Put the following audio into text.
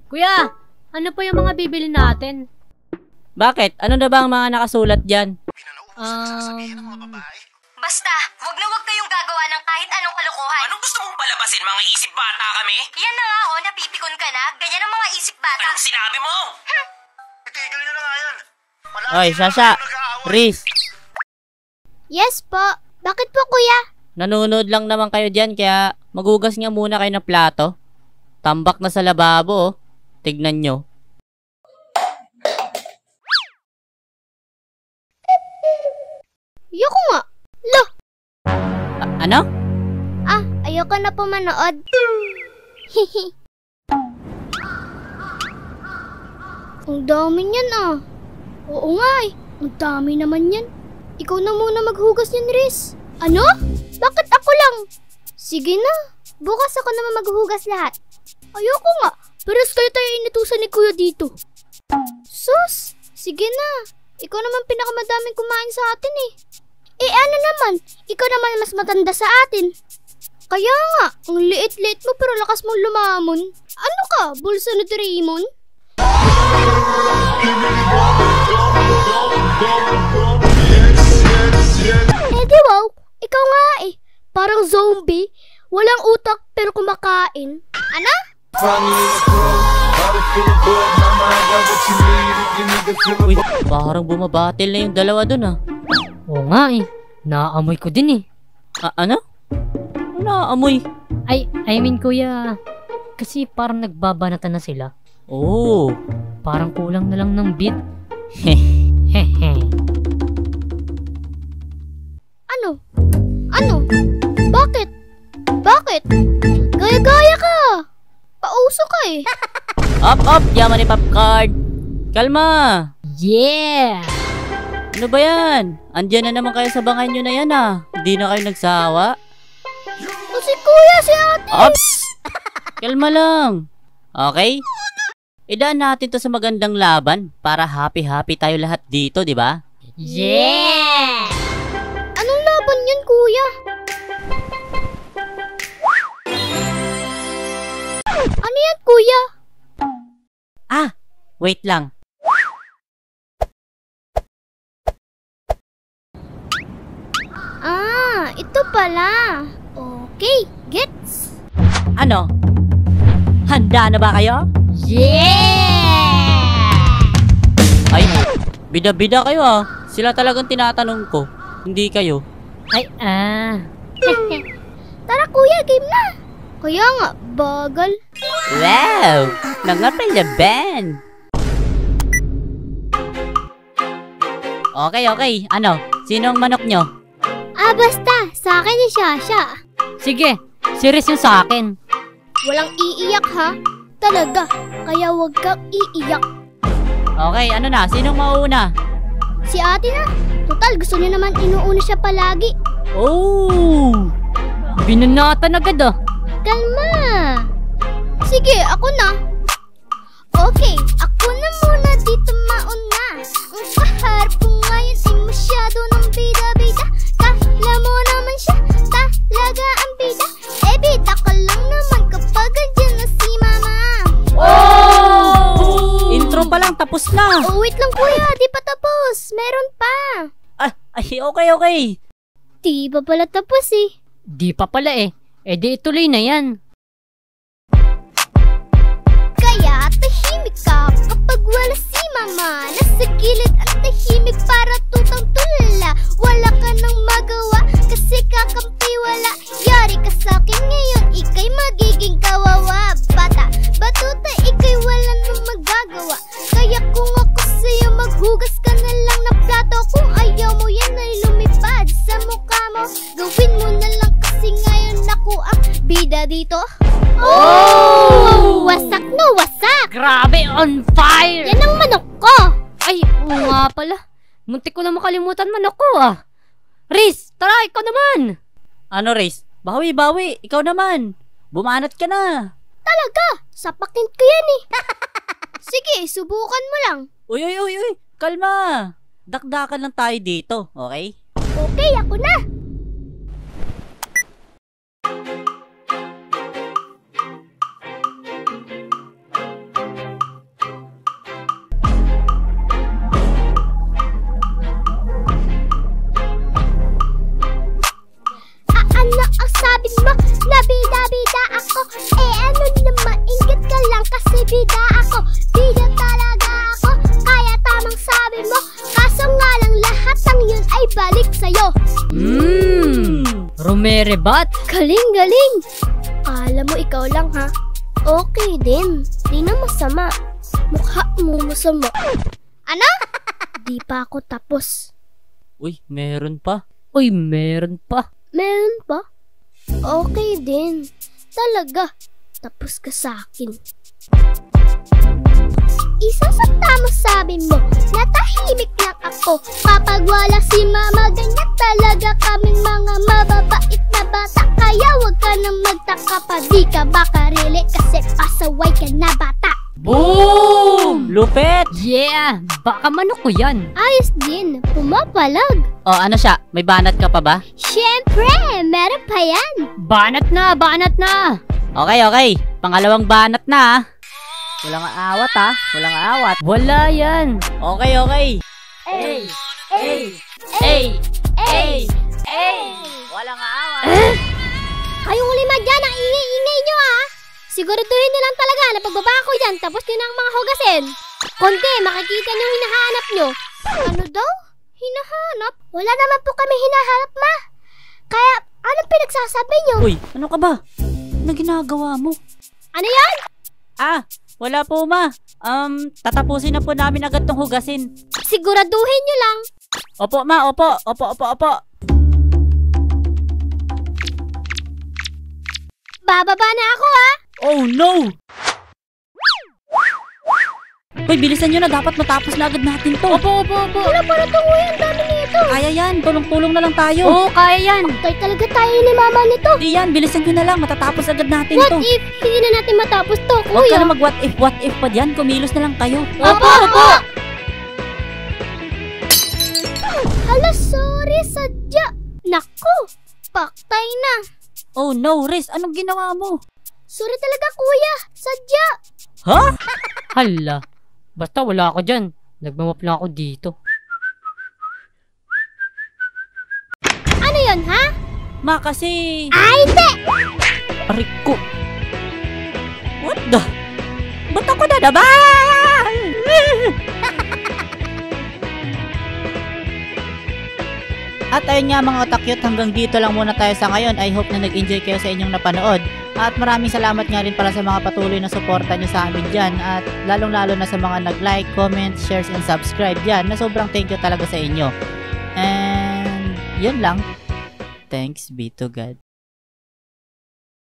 Kuya, ano po yung mga bibili natin? Bakit? Ano na ba ang mga nakasulat dyan? Basta, wag na wag kayong gagawa ng kahit anong kalokohan. Anong gusto mong palabasin? Mga isip bata kami? Yan na nga napipikon ka na. Ganyan ang mga isip bata. Anong sinabi mo? Itigil nyo na nga yan. Oy, Sasha, Riz, Yes po. Bakit po, kuya? nanonood lang naman kayo dyan kaya magugas nga muna kayo ng plato. Tambak na sa lababo, oh. Tignan nyo. Ayoko nga. Lo! Ano? Ayoko na po manood. Hihi. Ang dami niyan Oo nga ang dami naman yan. Ikaw na muna maghugas niyan, Riz. Ano? Bakit ako lang? Sige na. Bukas ako naman maghugas lahat. Ayoko nga. Pares kayo tayo inutusan ni kuya dito. Sus! Sige na. Ikaw naman pinakamadaming kumain sa atin eh. Ano naman? Ikaw naman mas matanda sa atin. Kaya nga, ang liit-liit mo pero lakas mong lumamon. Ano ka? Bulsa ni Doraemon? Di wow. Ikaw nga eh. Parang zombie. Walang utak pero kumakain. Ano? Uy, parang bumabatil na yung dalawa dun Oo nga eh. Naamoy ko din eh. Ano? Naamoy. I mean kuya, kasi parang nagbabanatan na sila. Oh. Parang kulang na lang ng beat. Heh. Ano? Bakit? Gaya-gaya ka. Pauso ka eh. Up, yaman ni Popcard. Kalma. Yeah! Ano ba yan? Andiyan na naman kayo sa bangay nyo na yan Hindi na kayo nagsawa? Si kuya, si ate. Ops! Kalma lang. Okay? Idaan natin to sa magandang laban para happy-happy tayo lahat dito, di ba? Yeah! Anong laban yun, kuya? Ano yan, kuya? Wait lang. Ito pala. Okay, gets. Ano? Handa na ba kayo? Yeah! Ay, bida-bida kayo Sila talagang tinatanong ko. Hindi kayo. Tara, kuya, game na. Kaya nga, bagal. Wow! Nangapal na band! Okay. Ano? Sino ang manok nyo? Basta. Sa akin ni Shasha. Sige, serious yung sa akin. Walang iiyak, ha? Talaga. Kaya wag kang iiyak. Okay, ano na? Sinong mauuna? Si ate na. Total, gusto niya naman inuuna siya palagi. Oh! Binanatan agad Kalma. Sige, ako na. Okay, ako na muna dito mauna. Ang kaharap ko ngayon ay masyado ng bida-bida. Kala mo naman siya, talaga ang bida. Bida ka lang naman kapag andyan na si mama. Oh! Intro pa lang, tapos na! Wait lang kuya, di pa tapos. Meron pa. Okay. Di pa pala tapos eh. Di pa pala eh. Di ituloy na yan. Kaya tahimik ka kapag wala si mama. Nasa gilid ang tahimik para tutang tulala. Wala ka nang magawa kasi kakampi wala. Yari ka sa'kin ngayon, ikay magiging kawawa. Batuta, ikay wala nang magagawa. Kaya kung ako sa'yo, maghugas ka na lang ng plato. Kung ayaw mo yan ay lumipad sa mukha mo. Gawin mo na lang kasi ngayon ako ang bida dito. Oh! Wasak na wasak! Grabe, on fire! Yan ang manok ko! Ay, oo nga pala. Muntik ko na makalimutan manok ko Riz, tara, ikaw naman! Ano, Riz? Bawi. Ikaw naman. Bumanat ka na. Talaga, sapakin ko yan eh. Sige, subukan mo lang. Uy. Kalma. Dakdakan lang tayo dito, okay? Okay, ako na. sabi mo na bida-bida ako? Eh ano naman, inggit ka lang kasi bida ako. Bida talaga ako, kaya tamang sabi mo. Kaso nga lang lahat ng yun ay balik sa'yo. Rumerebat. Galing! Alam mo, ikaw lang ha. Okay din, di na masama. Mukha mo masama. Ano? Di pa ako tapos. Uy, meron pa. Uy, meron pa. Meron pa? Okay din. Talaga, tapos ka sa akin. Isasakta mo sabi mo, natahimik lang ako. Kapag wala si mama, ganyan talaga kaming mga mababait na bata. Kaya wag ka nang magtaka pa, di ka baka relate kasi pasaway ka na bata. Boom! Lupit! Yeah! Baka manok ko yan. Ayos din, pumapalag. O, ano siya? May banat ka pa ba? Siyempre, meron pa yan. Banat na! Okay. Pangalawang banat na, Walang aawat, Walang aawat. Wala yan. Okay. Ay! Walang aawat. Kayong lima dyan, ang ingay-ingay nyo Siguraduhin nyo lang talaga na pagbaba ko dyan, tapos nyo ng mga hugasin. Konti, makikita nyo yung hinahanap nyo. Ano daw? Hinahanap? Wala naman po kami hinahanap, ma. Kaya, anong pinagsasabi nyo? Uy, ano ka ba? Ano ginagawa mo? Ano yan? Wala po, ma. Tatapusin na po namin agad tong hugasin. Siguraduhin nyo lang. Opo, ma. Opo. Bababa na ako, Oh, no! Hoy, bilisan nyo na. Dapat matapos na agad natin to. Opo. Wala para tunguhin, ang dami nito. Kaya yan. Tulong-tulong na lang tayo. Oo, kaya yan. Tay talaga tayo ni mama nito. Di yan. Bilisan nyo na lang. Matatapos agad natin What to. if hindi na natin matapos to, Huwag ka kuya? na mag-what if pa dyan. Kumilos na lang kayo. Opo! Hala, sorry, sadya. Naku, paktay na. Oh, no, Riz. Anong ginawa mo? Sorry talaga, kuya. Sadya. Ha? Hala. Basta wala ako dyan. Nagmamap lang ako dito. Ano yon ha? Ma, kasi... Hindi! Arik ko. What the? Ba't ako na naman? At ayun nga mga otakyot, hanggang dito lang muna tayo sa ngayon. I hope na nag-enjoy kayo sa inyong napanood. At maraming salamat nga rin pala sa mga patuloy na suporta nyo sa amin dyan. At lalong-lalo na sa mga nag-like, comment, shares, and subscribe dyan. Na sobrang thank you talaga sa inyo. And yun lang. Thanks be to God.